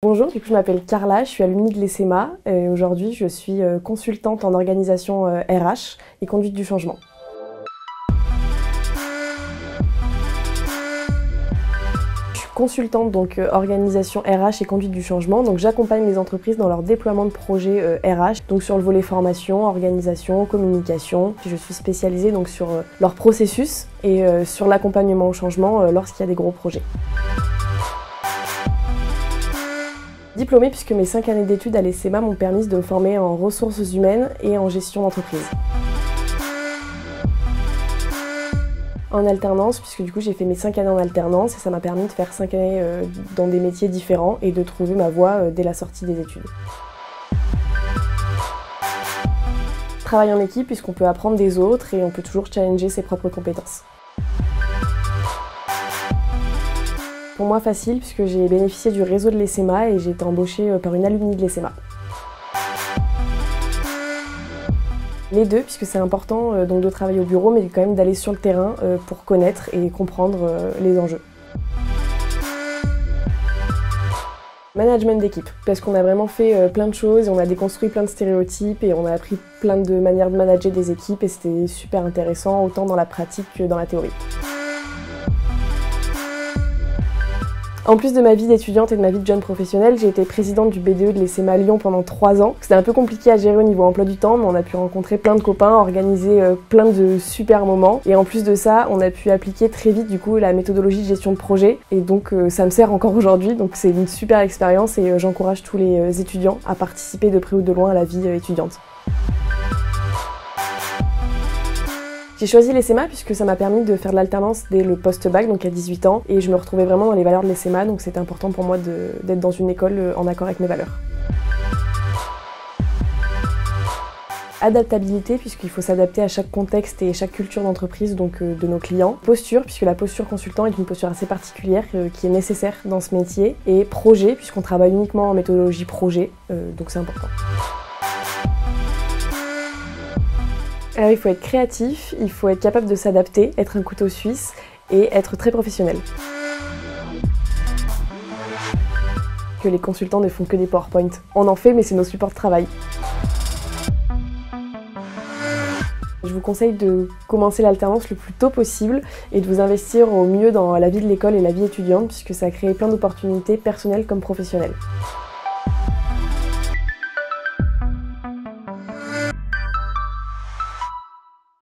Bonjour, je m'appelle Carla, je suis alumni de l'ESSEMA et aujourd'hui je suis consultante en organisation RH et conduite du changement. Je suis consultante donc organisation RH et conduite du changement, donc j'accompagne les entreprises dans leur déploiement de projets RH, donc sur le volet formation, organisation, communication. Je suis spécialisée donc sur leur processus et sur l'accompagnement au changement lorsqu'il y a des gros projets. Diplômée puisque mes 5 années d'études à l'ESSEMA m'ont permis de me former en ressources humaines et en gestion d'entreprise. En alternance, puisque du coup j'ai fait mes 5 années en alternance et ça m'a permis de faire 5 années dans des métiers différents et de trouver ma voie dès la sortie des études. Travail en équipe puisqu'on peut apprendre des autres et on peut toujours challenger ses propres compétences. Pour moi facile puisque j'ai bénéficié du réseau de l'ESSEMA et j'ai été embauchée par une alumni de l'ESSEMA. Les deux, puisque c'est important donc de travailler au bureau mais quand même d'aller sur le terrain pour connaître et comprendre les enjeux. Management d'équipe, parce qu'on a vraiment fait plein de choses, on a déconstruit plein de stéréotypes et on a appris plein de manières de manager des équipes et c'était super intéressant autant dans la pratique que dans la théorie. En plus de ma vie d'étudiante et de ma vie de jeune professionnelle, j'ai été présidente du BDE de l'ESSEMA Lyon pendant 3 ans. C'était un peu compliqué à gérer au niveau emploi du temps, mais on a pu rencontrer plein de copains, organiser plein de super moments. Et en plus de ça, on a pu appliquer très vite du coup la méthodologie de gestion de projet. Et donc ça me sert encore aujourd'hui, donc c'est une super expérience et j'encourage tous les étudiants à participer de près ou de loin à la vie étudiante. J'ai choisi l'ESSEMA puisque ça m'a permis de faire de l'alternance dès le post-bac, donc à 18 ans, et je me retrouvais vraiment dans les valeurs de l'ESSEMA, donc c'était important pour moi d'être dans une école en accord avec mes valeurs. Adaptabilité, puisqu'il faut s'adapter à chaque contexte et chaque culture d'entreprise donc de nos clients. Posture, puisque la posture consultant est une posture assez particulière qui est nécessaire dans ce métier. Et projet, puisqu'on travaille uniquement en méthodologie projet, donc c'est important. Alors il faut être créatif, il faut être capable de s'adapter, être un couteau suisse et être très professionnel. Que les consultants ne font que des PowerPoint. On en fait mais c'est nos supports de travail. Je vous conseille de commencer l'alternance le plus tôt possible et de vous investir au mieux dans la vie de l'école et la vie étudiante puisque ça crée plein d'opportunités personnelles comme professionnelles.